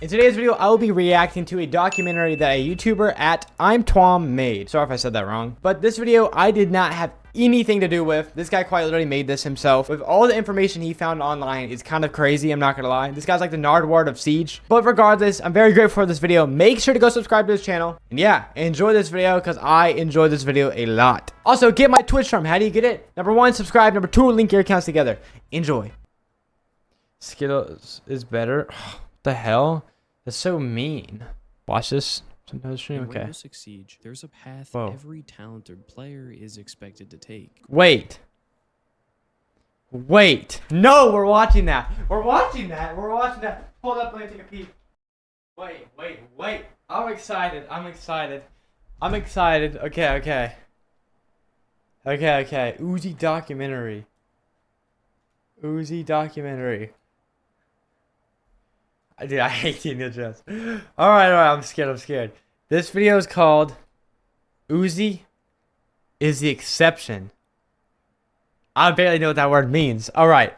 In today's video, I will be reacting to a documentary that a YouTuber at I'm Twom made. Sorry if I said that wrong. But this video, I did not have anything to do with. This guy quite literally made this himself. With all the information he found online, it's kind of crazy, I'm not gonna lie. This guy's like the Nardward of Siege. But regardless, I'm very grateful for this video. Make sure to go subscribe to this channel. And yeah, enjoy this video because I enjoyed this video a lot. Also, get my Twitch from. How do you get it? Number 1, subscribe. Number 2, link your accounts together. Enjoy. Skittles is better. What the hell? That's so mean. Watch this. Sometimes stream. Okay. Rainbow Six Siege, there's a path every talented player is expected to take. Wait. No, we're watching that. We're watching that. Hold up, let me take a peek. Wait. I'm excited. Okay. Ooziie documentary. Dude, I hate seeing the dress. Alright, I'm scared. This video is called Ooziie is the Exception. I barely know what that word means. Alright.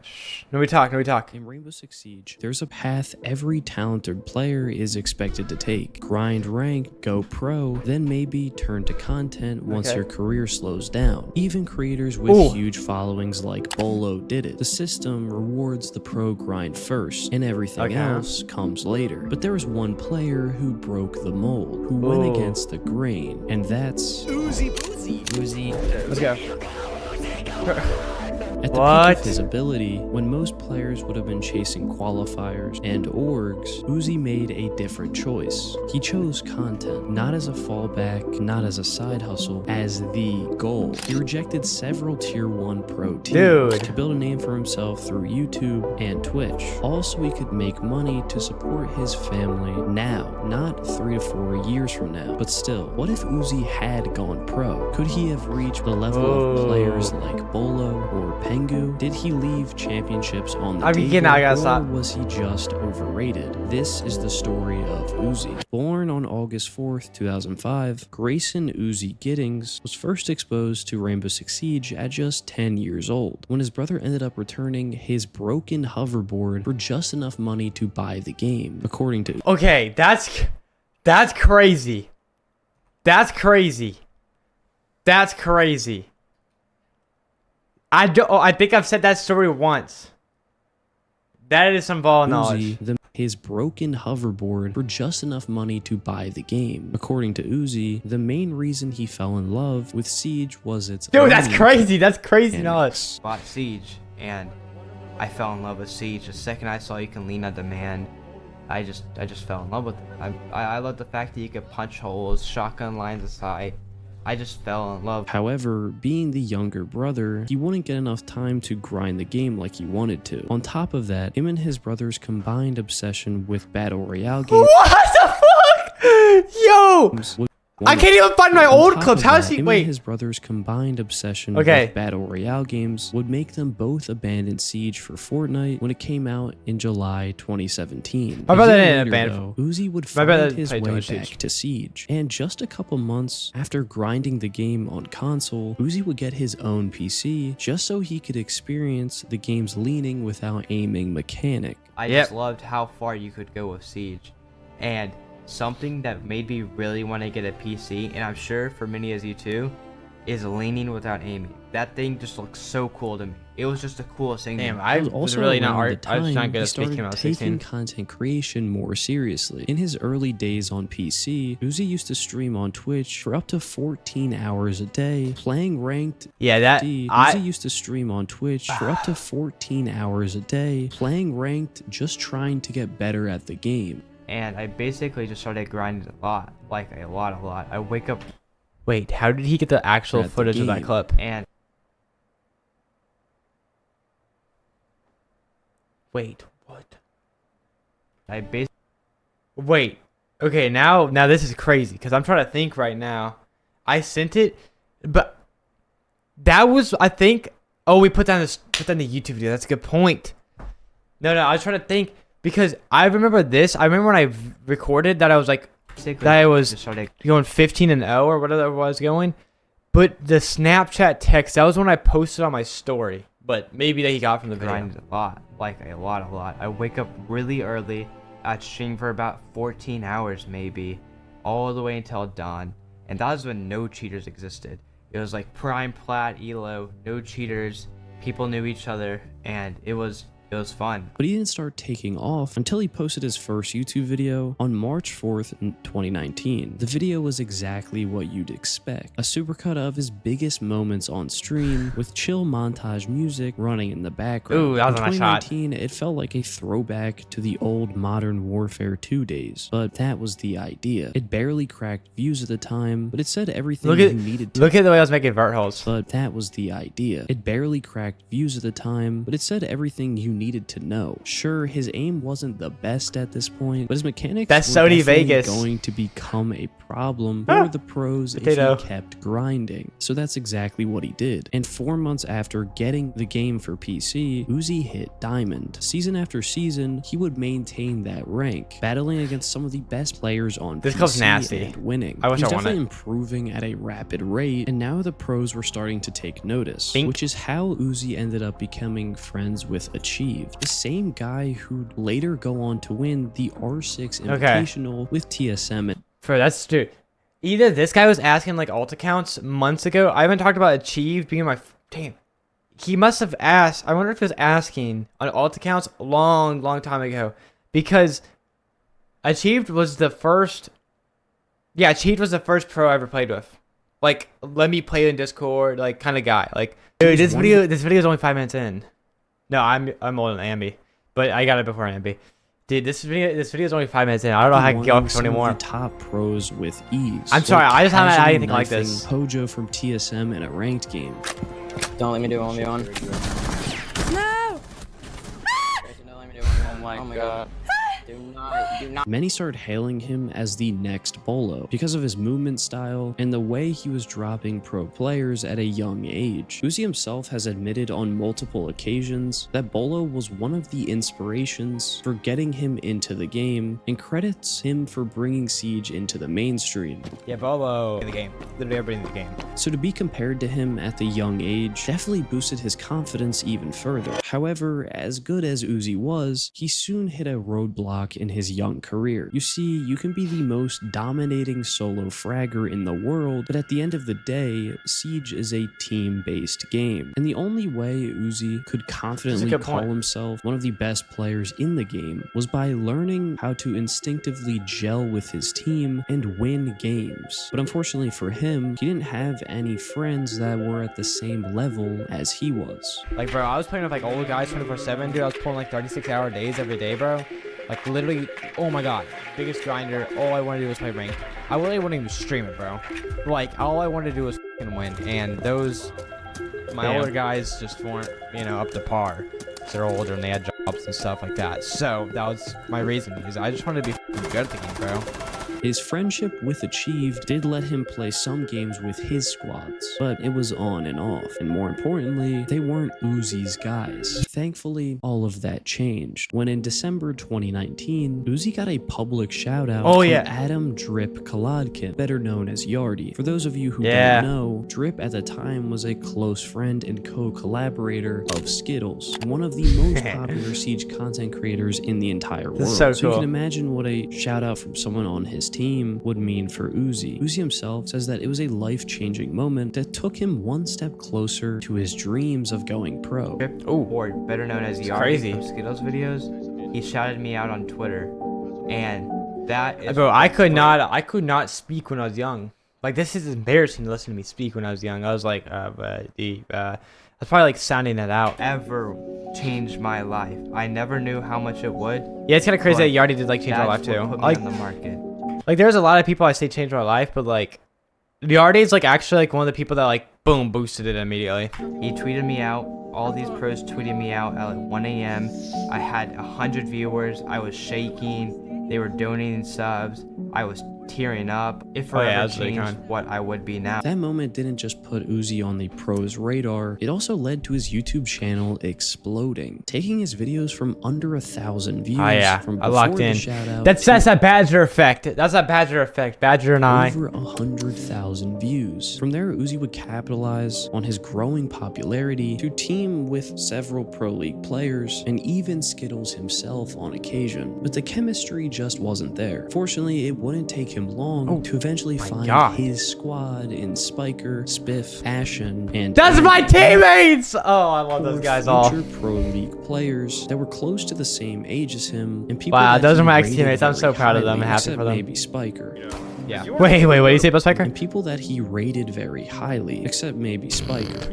Shh. Let me talk. In Rainbow Six Siege, there's a path every talented player is expected to take. Grind rank, go pro, then maybe turn to content once your career slows down. Even creators with huge followings like Bolo did it. The system rewards the pro grind first, and everything else comes later. But there was one player who broke the mold, who went against the grain, and that's Ooziie. Let's go. At the peak of his ability, when most players would have been chasing qualifiers and orgs, Ooziie made a different choice. He chose content, not as a fallback, not as a side hustle, as the goal. He rejected several tier 1 pro teams to build a name for himself through YouTube and Twitch. Also, he could make money to support his family now, not 3 to 4 years from now. But still, what if Ooziie had gone pro? Could he have reached the level of players like Bolo or Pengu? Did he leave championships on the table, or was he just overrated? This is the story of Ooziie. Born on August 4th, 2005, Grayson Ooziie Giddings was first exposed to Rainbow Six Siege at just 10 years old, when his brother ended up returning his broken hoverboard for just enough money to buy the game, according to... Okay, that's crazy. I think I've said that story once. That is some ball knowledge. His broken hoverboard for just enough money to buy the game. According to Ooziie, the main reason he fell in love with Siege was its... Dude, that's crazy. That's crazy knowledge. Bought Siege, and I fell in love with Siege. The second I saw you can lean on demand, I just fell in love with it. I love the fact that you could punch holes, shotgun lines aside. I just fell in love. However, being the younger brother, he wouldn't get enough time to grind the game like he wanted to. On top of that, him and his brother's combined obsession with Battle Royale games... What the fuck? Yo! I can't even find my old clips. How is he... Wait. His brother's combined obsession with Battle Royale games would make them both abandon Siege for Fortnite when it came out in July 2017. My brother didn't abandon. Ooziie would find his way back to Siege. And just a couple months after grinding the game on console, Ooziie would get his own PC just so he could experience the game's leaning without aiming mechanic. I just loved how far you could go with Siege. And something that made me really want to get a PC, and I'm sure for many as you too, is leaning without aiming. That thing just looks so cool to me. It was just the coolest thing. Damn, I was really not art. I was not good at speaking about 16. Taking content creation more seriously. In his early days on PC, Ooziie used to stream on Twitch for up to 14 hours a day, playing ranked. Ooziie used to stream on Twitch for up to 14 hours a day, playing ranked, just trying to get better at the game. And I basically just started grinding a lot. Like a lot. I wake up... Wait, how did he get the actual footage of that clip? And... Wait, what? Wait. Okay, now this is crazy, because I'm trying to think right now. I sent it, but... That was, I think... Oh, we put down the YouTube video. That's a good point. No, I was trying to think... Because I remember this. I remember when I recorded that I was like, that I was going 15-0 or whatever it was going. But the Snapchat text, that was when I posted on my story. but maybe that he got from the video. Grinded a lot, like a lot. I wake up really early. I'd stream for about 14 hours maybe, all the way until dawn. And that was when no cheaters existed. It was like prime plat, elo, no cheaters. People knew each other, and it was fun. But he didn't start taking off until he posted his first YouTube video on March 4th, 2019. The video was exactly what you'd expect. A supercut of his biggest moments on stream with chill montage music running in the background. Ooh, that was a nice shot. 2019, it felt like a throwback to the old Modern Warfare 2 days, but that was the idea. It barely cracked views at the time, but it said everything you needed to. Look at the way I was making vert holes. But that was the idea. It barely cracked views at the time, but it said everything you needed to know. Sure, his aim wasn't the best at this point, but his mechanics That's were Sony definitely Vegas. going to become a problem for the pros Potato. if he kept grinding. So that's exactly what he did. And 4 months after getting the game for PC, Ooziie hit Diamond. Season after season, he would maintain that rank, battling against some of the best players on This PC club's nasty. and winning. I wish He was I won definitely it. improving at a rapid rate, and now the pros were starting to take notice, Think. which is how Ooziie ended up becoming friends with Achieved, the same guy who'd later go on to win the R6 Invitational with TSM. For that's dude. Either this guy was asking like alt accounts months ago. I haven't talked about Achieved being my damn. He must have asked. I wonder if he was asking on alt accounts a long time ago, because Achieved was the first. Yeah, Achieved was the first pro I ever played with. Like, let me play in Discord, like kind of guy. Like, dude, this video is only 5 minutes in. No, I'm older than Ambi, but I got it before Ambi. Dude, this video is only 5 minutes in. I don't know how I can go up for any more. Top pros with ease. I'm sorry, I just haven't had anything like knifing this. Pojo from TSM in a ranked game. Don't let me do 1v1. No! Don't let me do 1v1. Oh my god. Do not. Many started hailing him as the next Bolo because of his movement style and the way he was dropping pro players at a young age. Ooziie himself has admitted on multiple occasions that Bolo was one of the inspirations for getting him into the game, and credits him for bringing Siege into the mainstream. Yeah, Bolo in the game. Literally everybody in the game. So to be compared to him at the young age definitely boosted his confidence even further. However, as good as Ooziie was, he soon hit a roadblock in his young career. You see, you can be the most dominating solo fragger in the world, but at the end of the day, Siege is a team-based game. And the only way Ooziie could confidently call himself one of the best players in the game was by learning how to instinctively gel with his team and win games. But unfortunately for him, he didn't have any friends that were at the same level as he was. Like, bro, I was playing with like old guys 24/7, dude. I was pulling like 36-hour days every day, bro. Like, literally, oh my god, biggest grinder. All I wanted to do was play ranked. I really wouldn't even stream it, bro. Like, all I wanted to do was fucking win. And those, my older guys just weren't, you know, up to par. They're older and they had jobs and stuff like that. So that was my reason, because I just wanted to be fucking good at the game, bro. His friendship with Achieved did let him play some games with his squads, but it was on and off, and more importantly, they weren't Oozie's guys. Thankfully, all of that changed when in December 2019, Ooziie got a public shoutout from Adam Drip Kaladkin, better known as Yardi. For those of you who don't know, Drip at the time was a close friend and co-collaborator of Skittles, one of the most popular Siege content creators in the entire world. So you can imagine what a shoutout from someone on his team would mean for Ooziie. Ooziie himself says that it was a life-changing moment that took him one step closer to his dreams of going pro. Or better known as Yardi from Skittles videos. He shouted me out on Twitter, and that is. Bro, I could not speak when I was young. Like, this is embarrassing to listen to me speak when I was young. I was like, I was probably like sounding it out. Ever changed my life. I never knew how much it would. Yeah, it's kind of crazy that Yardi did like change my life too. Put me Like, on the market. like, there's a lot of people I say changed my life, but like, Yardi is like actually like one of the people that like boom boosted it immediately. He tweeted me out. All these pros tweeted me out at like 1 a.m. I had 100 viewers. I was shaking. They were donating subs. I was tearing up. It Oh, forever yeah, that's really changed kind. what I would be now. That moment didn't just put Ooziie on the pros radar, it also led to his YouTube channel exploding, taking his videos from under 1,000 views Oh yeah, from I before locked the in. shoutout That's to that Badger effect. That's that Badger effect. Badger and I. over 100,000 views. From there, Ooziie would capitalize on his growing popularity to team with several Pro League players and even Skittles himself on occasion. But the chemistry just wasn't there. Fortunately, it wouldn't take him long to eventually find God. his squad in Spiker, Spiff, Ashen, and That's Andy, my teammates. Oh, I love those four guys all. future Pro League players that were close to the same age as him, and people Wow, that those he are my rated ex-teammates. I'm so very proud of them and highly, happy except for them. maybe Spiker. Yeah. Wait, what do you say about Spiker? And people that he rated very highly, except maybe Spiker.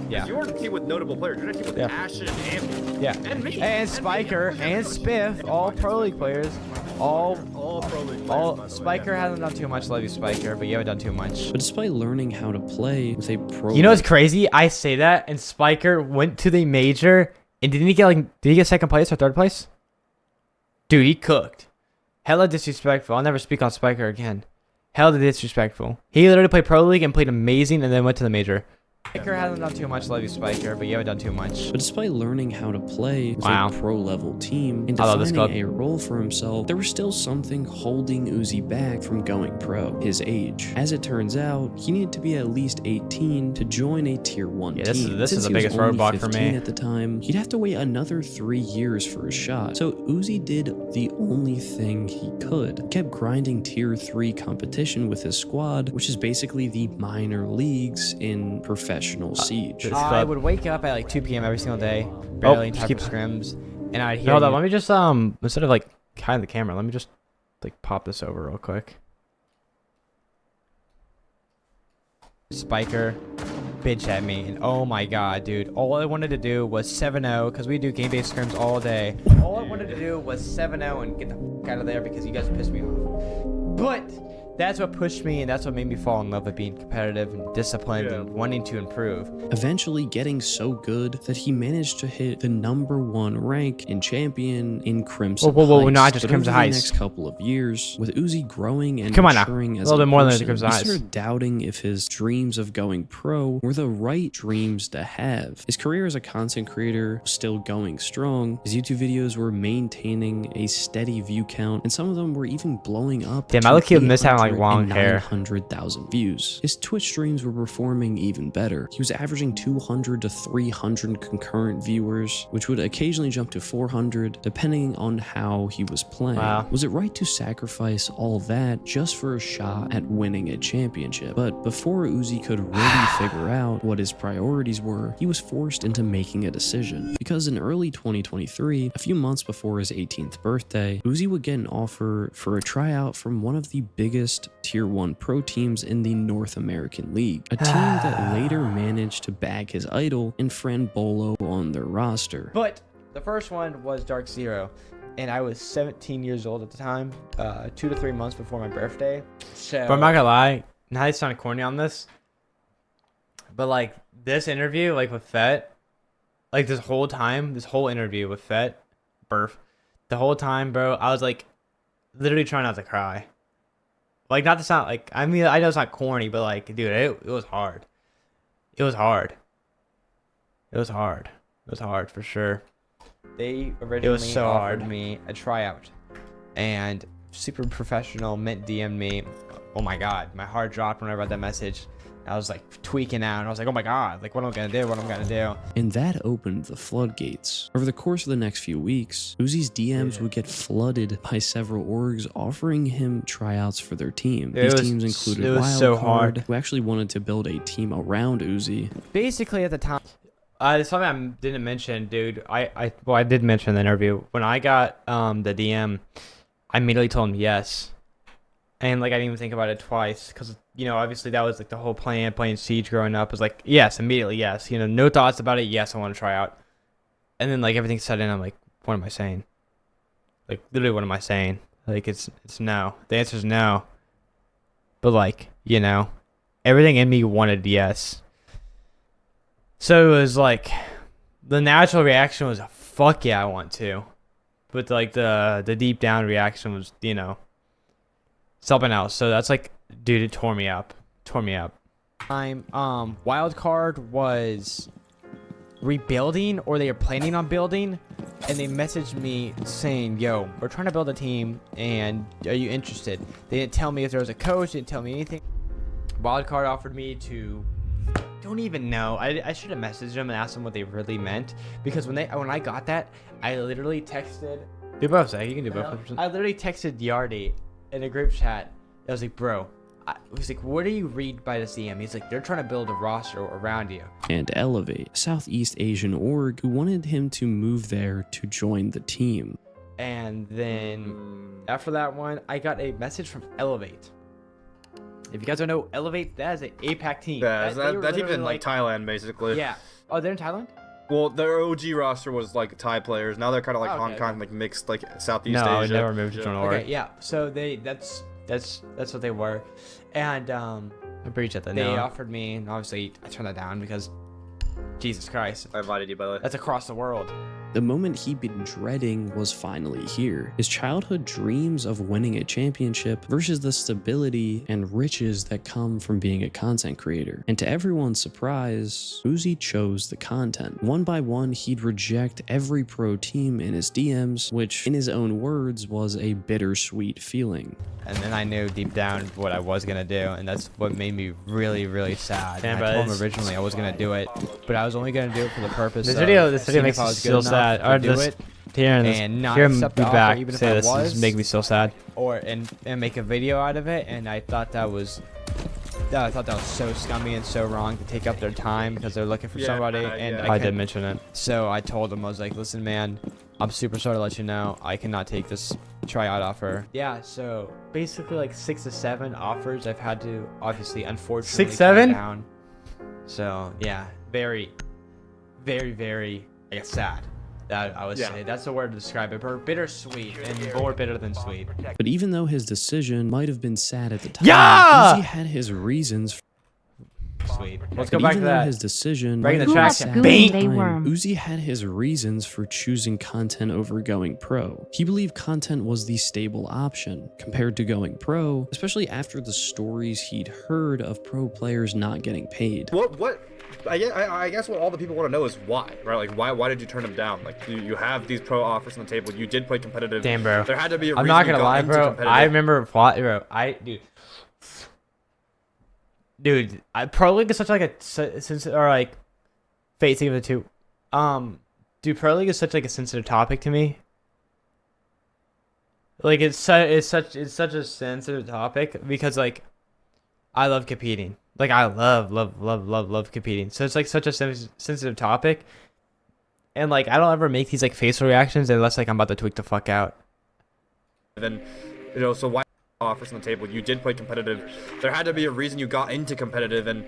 Yeah. You're a team with notable players. You're a team with Yeah. Ashen and Yeah. And me. And Spiker and Spiff, all Pro League players. All Pro League players, all by the way, Spiker yeah. hasn't done too much. Love you, Spiker, but you haven't done too much. But despite learning how to play with a pro, You know what's crazy? I say that, and Spiker went to the major, and did he get second place or third place? Dude, he cooked. Hella disrespectful. I'll never speak on Spiker again. Hella disrespectful. He literally played Pro League and played amazing, and then went to the major. Spiker hasn't done too much. Love you, Spiker, but you haven't done too much. But despite learning how to play with Wow. a pro-level team and I love this defining club. a role for himself, there was still something holding Ooziie back from going pro: his age. As it turns out, he needed to be at least 18 to join a tier 1 Yeah, team. this is Since the he was biggest only roadblock for 15 me. at the time, he'd have to wait another 3 years for his shot. So Ooziie did the only thing he could. He kept grinding tier 3 competition with his squad, which is basically the minor leagues in professional Siege. I would wake up at like 2 p.m. every single day, barely in time for scrims, and I'd hear. Hold on, let me just instead of like hiding the camera, let me just like pop this over real quick. Spiker, bitch at me, and oh my god, dude, all I wanted to do was 7-0 because we do game-based scrims all day. All I wanted to do was 7-0 and get the fuck out of there because you guys pissed me off. But that's what pushed me, and that's what made me fall in love with being competitive and disciplined and wanting to improve. Eventually getting so good that he managed to hit the #1 rank in champion in Crimson Whoa, Heights. not just But Crimson over Heights. the next couple of years, with Ooziie growing and Come on now. maturing A as little bit more than person, Crimson he Heights. started doubting if his dreams of going pro were the right dreams to have. His career as a content creator was still going strong. His YouTube videos were maintaining a steady view count, and some of them were even blowing up. Damn, to I look cute miss having, like, 800 long and hair. 900,000 views. His Twitch streams were performing even better. He was averaging 200 to 300 concurrent viewers, which would occasionally jump to 400 depending on how he was playing. Wow. Was it right to sacrifice all that just for a shot at winning a championship? But before Ooziie could really figure out what his priorities were, he was forced into making a decision. Because in early 2023, a few months before his 18th birthday, Ooziie would get an offer for a tryout from one of the biggest tier 1 pro teams in the North American League, a team that later managed to bag his idol and friend Bolo on their roster. But the first one was Dark Zero, and I was 17 years old at the time, 2 to 3 months before my birthday. So, but I'm not gonna lie, now I sound corny on this, but like this interview, like with Fett, like this whole interview with Fett, the whole time, bro, I was like literally trying not to cry. Like, not to sound like, I mean, I know it's not corny, but like, dude, it was hard. It was hard. It was hard. It was hard for sure. They originally so offered me a tryout, and super professional Mint DM'd me. Oh my god, my heart dropped when I read that message. I was like tweaking out, and I was like, oh my god, like what am I gonna do? What am I gonna do? And that opened the floodgates. Over the course of the next few weeks, Oozie's DMs would get flooded by several orgs offering him tryouts for their team. These teams included Wildcard, who actually wanted to build a team around Ooziie. Basically, at the time, something I didn't mention, dude. I did mention in the interview when I got the DM. I immediately told him yes, and like I didn't even think about it twice because you know obviously that was like the whole plan. Playing Siege growing up was like yes, immediately yes. You know, no thoughts about it. Yes, I want to try out, and then like everything set in. I'm like, what am I saying? Like literally, what am I saying? Like it's no. The answer is no. But like you know, everything in me wanted yes. So it was like the natural reaction was fuck yeah, I want to. But like the deep down reaction was, you know, something else. So that's like, dude, it tore me up. Wild card was rebuilding, or they are planning on building, and they messaged me saying, yo, we're trying to build a team and are you interested? They didn't tell me if there was a coach, didn't tell me anything. Wild card offered me to, don't even know, I should have messaged them and asked them what they really meant, because when I got that, I literally texted, do both, Zach, you can do both. I literally texted Yardi in a group chat. I was like, bro, he's like, what do you read by this DM? He's like, they're trying to build a roster around you. And Elevate, a Southeast Asian org who wanted him to move there to join the team. And then after that one, I got a message from Elevate. If you guys don't know, Elevate, that is an APAC team. Yeah, that team's in like Thailand, basically. Yeah. Oh, they're in Thailand? Well, their OG roster was like Thai players. Now they're kind of like Hong Kong, like mixed, like Southeast Asia. No, they never moved to an org. Okay, Okay, yeah. So that's what they were. And I breached at that. They offered me, and obviously I turned that down because Jesus Christ. I invited you, by the way. That's across the world. The moment he'd been dreading was finally here. His childhood dreams of winning a championship versus the stability and riches that come from being a content creator. And to everyone's surprise, Ooziie chose the content. One by one, he'd reject every pro team in his DMs, which in his own words was a bittersweet feeling. And then I knew deep down what I was gonna do, and that's what made me really, really sad. And I told him originally I was gonna do it, but I was only gonna do it for the purpose. This of video seeing makes if I me was still good enough sad. to Or do just it, hearing this, and not hear accept me the offer, back even if say I this was, is make me so sad. or and make a video out of it. And I thought that was. I thought that was so scummy and so wrong to take up their time because they're looking for somebody, and yeah. I I did mention it. So I told him, I was like, listen, man, I'm super sorry to let you know I cannot take this tryout offer. Yeah, so basically like 6 to 7 offers I've had to, obviously, unfortunately, 6, 7? turn down. So yeah, very, very, very, I guess, sad. That I would say that's the word to describe it. Bittersweet and more bitter than sweet. But even though his decision might have been sad at the time, Yeah! Ooziie had his reasons. Sweet. Let's But go back even to though that. his decision Breaking might the have tracks. been sad Bang! at the They time, worm. Ooziie had his reasons for choosing content over going pro. He believed content was the stable option compared to going pro, especially after the stories he'd heard of pro players not getting paid. What? I guess what all the people want to know is why, right? Like, why did you turn them down? Like, you have these pro offers on the table. You did play competitive. Damn, bro. There had to be a I'm reason not you gonna got lie, into bro. competitive. I remember, bro. Dude, Pro League is such like a since or like facing of the two. Dude, Pro League is such like a sensitive topic to me. Like it's such a sensitive topic because like I love competing. Like I love competing. So it's like such a sensitive topic. And like I don't ever make these like facial reactions unless like I'm about to tweak the fuck out. Then, so why offers on the table? You did play competitive. There had to be a reason you got into competitive, and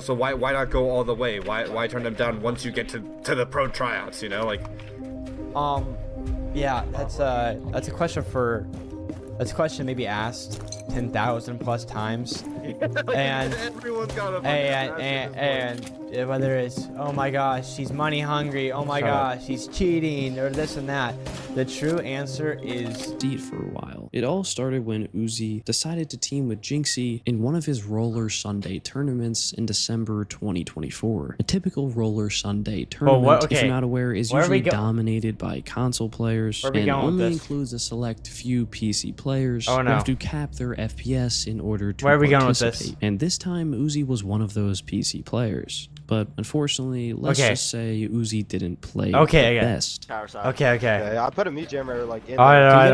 so why not go all the way? Why turn them down once you get to the pro tryouts? Like. Yeah, that's a question maybe asked 10,000 plus times, and Everyone's got a and whether it's, oh my gosh, she's money hungry, oh my gosh, she's cheating, or this and that, the true answer is Deed for a while. It all started when Ooziie decided to team with Jinxy in one of his Roller Sunday tournaments in December 2024. A typical Roller Sunday tournament, if you're not aware, is usually dominated by console players and only includes a select few PC players who have to cap their FPS in order to participate. And this time, Ooziie was one of those PC players. But unfortunately, let's just say Ooziie didn't play the best. Okay. I put a meat jammer like in Alright.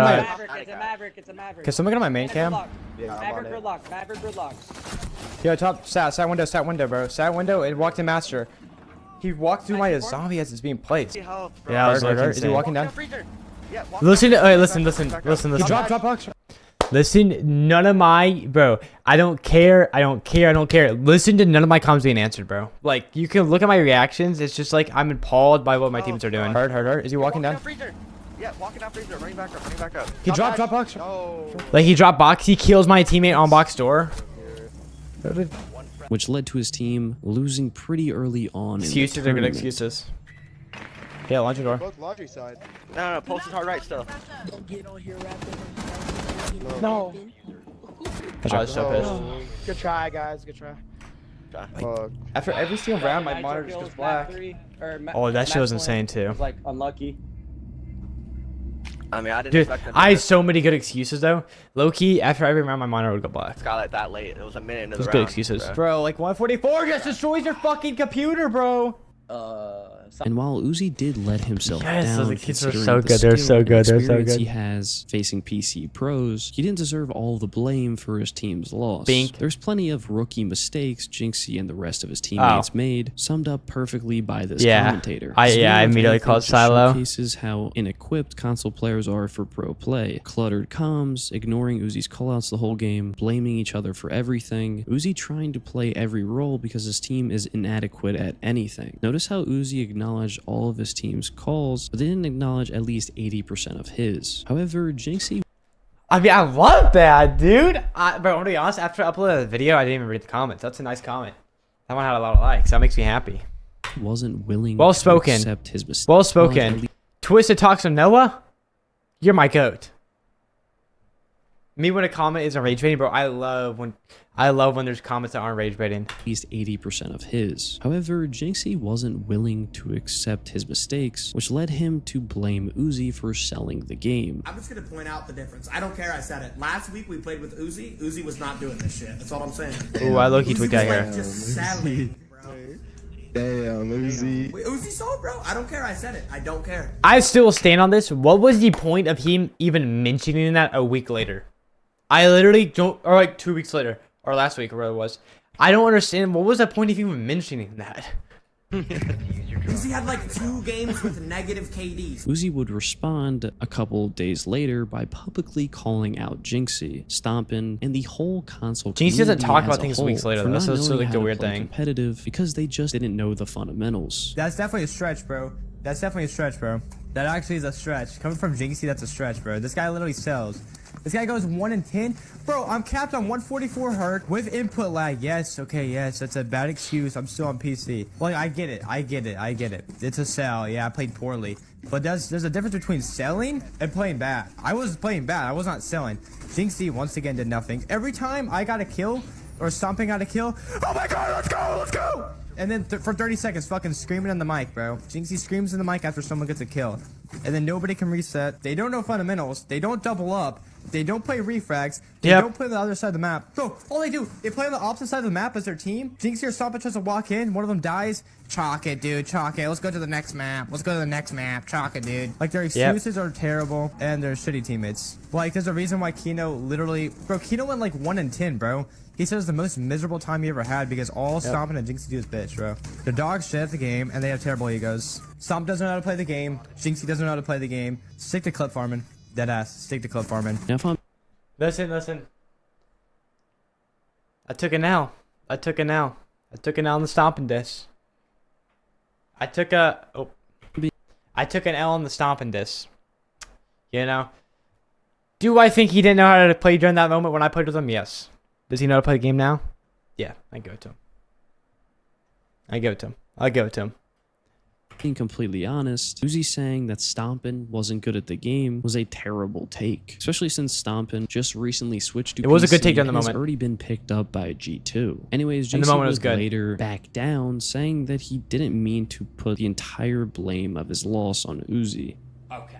It's a Maverick. It's a Maverick. Can someone get on my main cam? Maverick gridlocks. Yo, top sat window, bro. Sat window and walked in master. He walked through my zombie as it's being placed. Yeah, I was like, Is he walking down? Listen, listen. He drop box. Listen, none of my, bro, I don't care. Listen to none of my comments being answered, bro. Like, you can look at my reactions. It's just like, I'm appalled by what my teammates are doing. Hurt. Is he walking down? Yeah, walking down freezer, running back up. He drop box. Oh. Like, he drop box. He kills my teammate on box door. Which led to his team losing pretty early on. Excuses are good excuses. Yeah, launch your door. Both laundry side. No, post is hard right still. Don't get on here rapping. No. I was so pissed. Good try, guys. Good try. Fuck. After every single round, my monitor just goes black. Oh, that shit was insane too. Was like unlucky. I mean, I didn't Dude, expect them to I had miss. so many good excuses though. Low key, after every round, my monitor would go black. Got it that late. It was a minute into the Those round. good excuses. Bro, like 144 just destroys your fucking computer, bro. And while Ooziie did let himself Yes, down, those kids are considering so the good, they're skill so and good, they're so experience good. he has facing PC pros, he didn't deserve all the blame for his team's loss. Bink. There's plenty of rookie mistakes Jinxy and the rest of his teammates made, summed up perfectly by this commentator. I This video, if immediately anything, called just Silo. showcases how inequipped console players are for pro play. Cluttered comms, ignoring Oozie's callouts the whole game, blaming each other for everything. Ooziie trying to play every role because his team is inadequate at anything. Notice how Ooziie acknowledged all of his team's calls, but they didn't acknowledge at least 80% of his. However, Jinxy I mean, I love that, dude. But I'm gonna be honest, after I uploaded the video, I didn't even read the comments. That's a nice comment. That one had a lot of likes. That makes me happy. wasn't willing Well to spoken. accept his mistake. Well spoken. Twisted Talks of Noah, you're my goat. Me when a comment isn't rage baiting, bro. I love when there's comments that aren't rage baiting. At least 80% of his. However, Jinxy wasn't willing to accept his mistakes, which led him to blame Ooziie for selling the game. I'm just gonna point out the difference. I don't care. I said it last week. We played with Ooziie. Ooziie was not doing this shit. That's all I'm saying. Ooh, I low-key Ooziie tweaked was that like here. just selling, bro. Damn, Ooziie. Ooziie sold, bro. I don't care. I said it. I don't care. I still stand on this. What was the point of him even mentioning that a week later? I literally don't, or like 2 weeks later, or last week, or whatever it was. I don't understand. What was the point of even mentioning that? Ooziie had like 2 games with negative KDs. Ooziie would respond a couple days later by publicly calling out Jinxy, Stompin, and the whole console Jinxy doesn't community talk as about a things whole weeks later, for though. not That's knowing like how the to weird play thing. competitive because they just didn't know the fundamentals. That's definitely a stretch, bro. That's definitely a stretch, bro. That actually is a stretch. Coming from Jinxy, that's a stretch, bro. This guy literally sells. This guy goes 1 in 10. Bro, I'm capped on 144 hurt with input lag. Yes, okay, yes. That's a bad excuse. I'm still on PC. Like, I get it. I get it. I get it. It's a sell. Yeah, I played poorly. But there's a difference between selling and playing bad. I was playing bad. I was not selling. Jinxy, once again, did nothing. Every time I got a kill or Stomping got a kill, oh my god, let's go, let's go! And then for 30 seconds, fucking screaming in the mic, bro. Jinxy screams in the mic after someone gets a kill. And then nobody can reset. They don't know fundamentals. They don't double up. They don't play refrags. They don't play the other side of the map. Bro, all they do, they play on the opposite side of the map as their team. Jinxy or Stompin tries to walk in. One of them dies. Chalk it, dude. Chalk it. Let's go to the next map. Let's go to the next map. Chalk it, dude. Like, their excuses are terrible, and they're shitty teammates. Like, there's a reason why Kino literally... Bro, Kino went like 1 in 10, bro. He says the most miserable time he ever had because all Stompin and Jinxy do is bitch, bro. The dogs shit at the game, and they have terrible egos. Stomp doesn't know how to play the game. Jinxy doesn't know how to play the game. Stick to clip farming. Deadass. Stick to clip farming. Now, if I'm Listen. I took an L. I took an L on the Stompin' Diss. I took an L on the Stompin' Diss. You know? Do I think he didn't know how to play during that moment when I played with him? Yes. Does he know how to play the game now? Yeah, I give it to him. I'll give it to him. being completely honest, Ooziie saying that Stompin wasn't good at the game was a terrible take, especially since Stompin just recently switched to It was a good PC take during the and has moment. already been picked up by G2. Anyways, In the Jinxy moment it was would good. later back down, saying that he didn't mean to put the entire blame of his loss on Ooziie. Okay.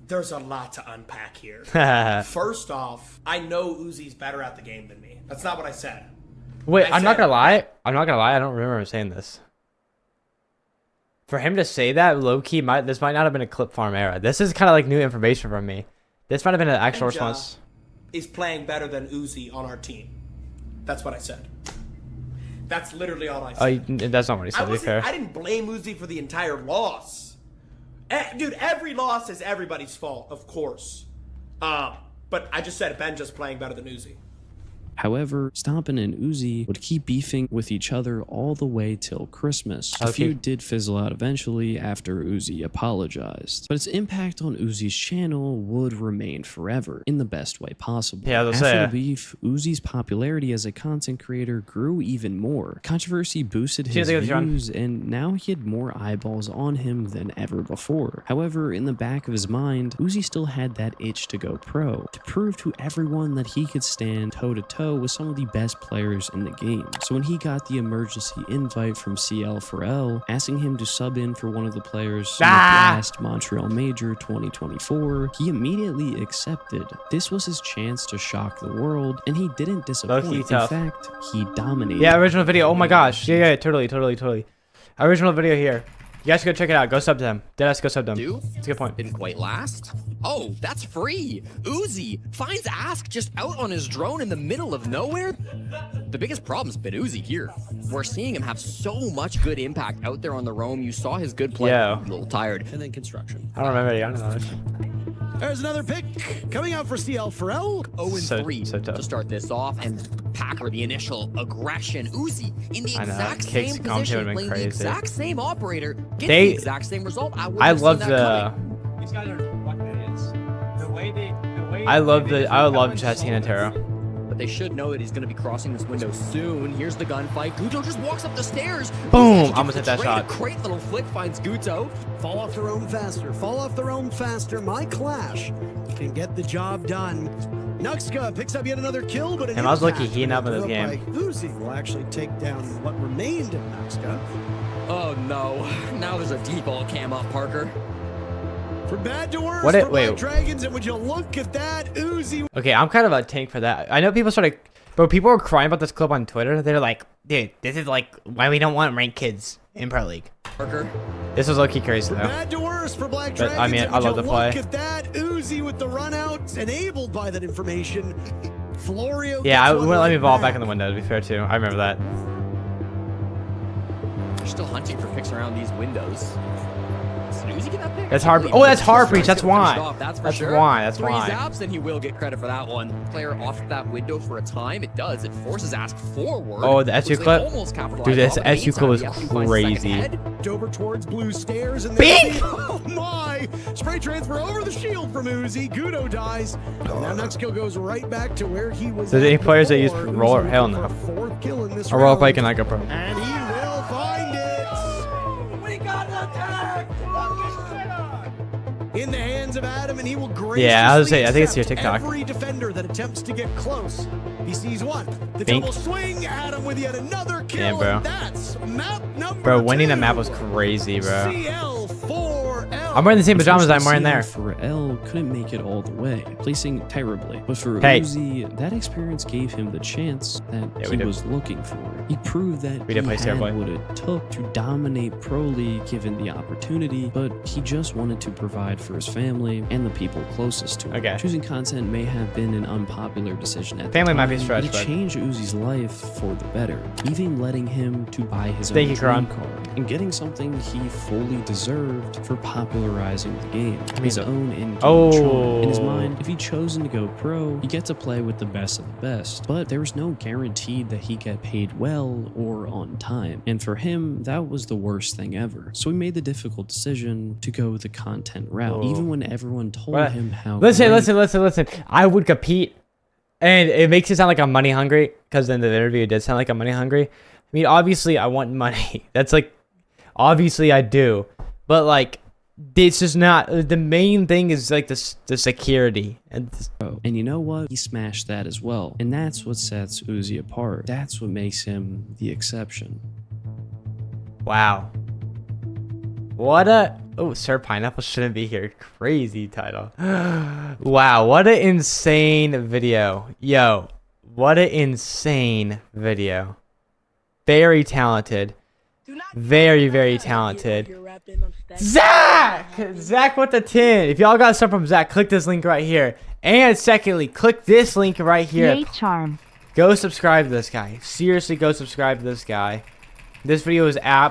There's a lot to unpack here. First off, I know Oozie's better at the game than me. That's not what I said. Wait, I I'm not said- gonna lie. I don't remember him saying this. For him to say that, low-key, this might not have been a clip farm era. This is kind of like new information from me. This might have been an actual Ninja response. is playing better than Ooziie on our team. That's what I said. That's literally all I said. That's not what he said, to be fair. I didn't blame Ooziie for the entire loss. Dude, every loss is everybody's fault, of course. But I just said Ben just playing better than Ooziie. However, Stompin and Ooziie would keep beefing with each other all the way till Christmas. The feud did fizzle out eventually after Ooziie apologized, but its impact on Oozie's channel would remain forever in the best way possible. Yeah, after the beef, Oozie's popularity as a content creator grew even more. Controversy boosted his views, and now he had more eyeballs on him than ever before. However, in the back of his mind, Ooziie still had that itch to go pro, to prove to everyone that he could stand toe-to-toe with some of the best players in the game. So when he got the emergency invite from CL4L asking him to sub in for one of the players in the last Montreal Major 2024, he immediately accepted. This was his chance to shock the world, and he didn't disappoint. In fact, he dominated. Yeah, original video. Oh my gosh. Yeah, totally. Original video here. You guys go check it out. Go sub to them. Deadass, go sub to them. Dude, that's a good point. Didn't quite last. Oh, that's free. Ooziie finds Ask just out on his drone in the middle of nowhere. The biggest problem's been Ooziie here. We're seeing him have so much good impact out there on the roam. You saw his good play. Yeah. A little tired. And then construction. I don't remember. I don't know. There's another pick coming out for CL4L. 0-3 to start this off, and Packer the initial aggression. Ooziie in the exact same position, playing the exact same operator, gets the exact same result. I love the. These guys are fucking idiots. I love Jesse and Antero. But they should know that he's going to be crossing this window soon. Here's the gunfight. Guto just walks up the stairs. Boom! Almost hit that shot. A great little flick finds Guto. Fall off the roam faster. Fall off the roam faster. My Clash can get the job done. Nuxka picks up yet another kill, but I was lucky heating up in this game. Ooziie will actually take down what remained of Nuxka. Oh no! Now there's a default cam off Parker. From bad to worse for Black Dragons, and would you look at that, Ooziie? Okay, I'm kind of a tank for that. I know people started, bro. People were crying about this clip on Twitter. They're like, dude, this is like why we don't want ranked kids in Pro League. Parker. This was low-key crazy though. Bad to worse for Black Dragons. But I mean, I love the play. Look at that, Ooziie with the run out, enabled by that information. Florio. Yeah, I wouldn't let me ball back in the window. To be fair too, I remember that. They're still hunting for picks around these windows. That's hard. Oh, that's hard breach. That's why. That's why. That's why. 3 zaps, and he will get credit for that one. Player off that window for a time. It does. It forces Ask forward. Oh, the SU clip. Dude, this SU clip was crazy. Over towards blue stairs and Bink! Oh my! Spray transfer over the shield from Ooziie. Guto dies. Now next kill goes right back to where he was. There's any players that use roller? Hell no. A roller play can not go pro. And he will find it. We got attacked. In the hands of Adam, and he will graciously I was saying, I think it's your TikTok. Every defender that attempts to get close. He sees one. The double swing. Adam with yet another kill. Yeah, bro. And that's map number Bro, winning 2. a map was crazy, bro. CL4L. I'm wearing the same pajamas I'm wearing there. CL4L couldn't make it all the way, placing terribly. But for Ooziie, that experience gave him the chance that he was looking for. He proved that he had what it took to dominate Pro League given the opportunity, but he just wanted to provide for his family and the people closest to him. Choosing content may have been an unpopular decision at the time, might be stretched, but it changed Oozie's life for the better, even letting him to buy his own dream card and getting something he fully deserved for popularizing the game. His own in-game charm. In his mind, if he'd chosen to go pro, he'd get to play with the best of the best, but there was no guarantee that he'd get paid well or on time. And for him, that was the worst thing ever. So he made the difficult decision to go the content route, even when everyone told him how. Listen. I would compete, and it makes it sound like I'm money hungry, because in the interview it did sound like I'm money hungry. I mean, obviously I want money. That's like, obviously I do, but like, this is not the main thing. Is like the security and you know what, he smashed that as well, and that's what sets Ooziie apart. That's what makes him the exception. Wow, what a Sir Pineapple shouldn't be here. Crazy title. Wow, what an insane video. Yo, what an insane video. Very talented. Very talented. Zach with the 10. If y'all got stuff from Zach, click this link right here. And secondly, click this link right here. Charm. Go subscribe to this guy. Seriously, go subscribe to this guy. This video is absolutely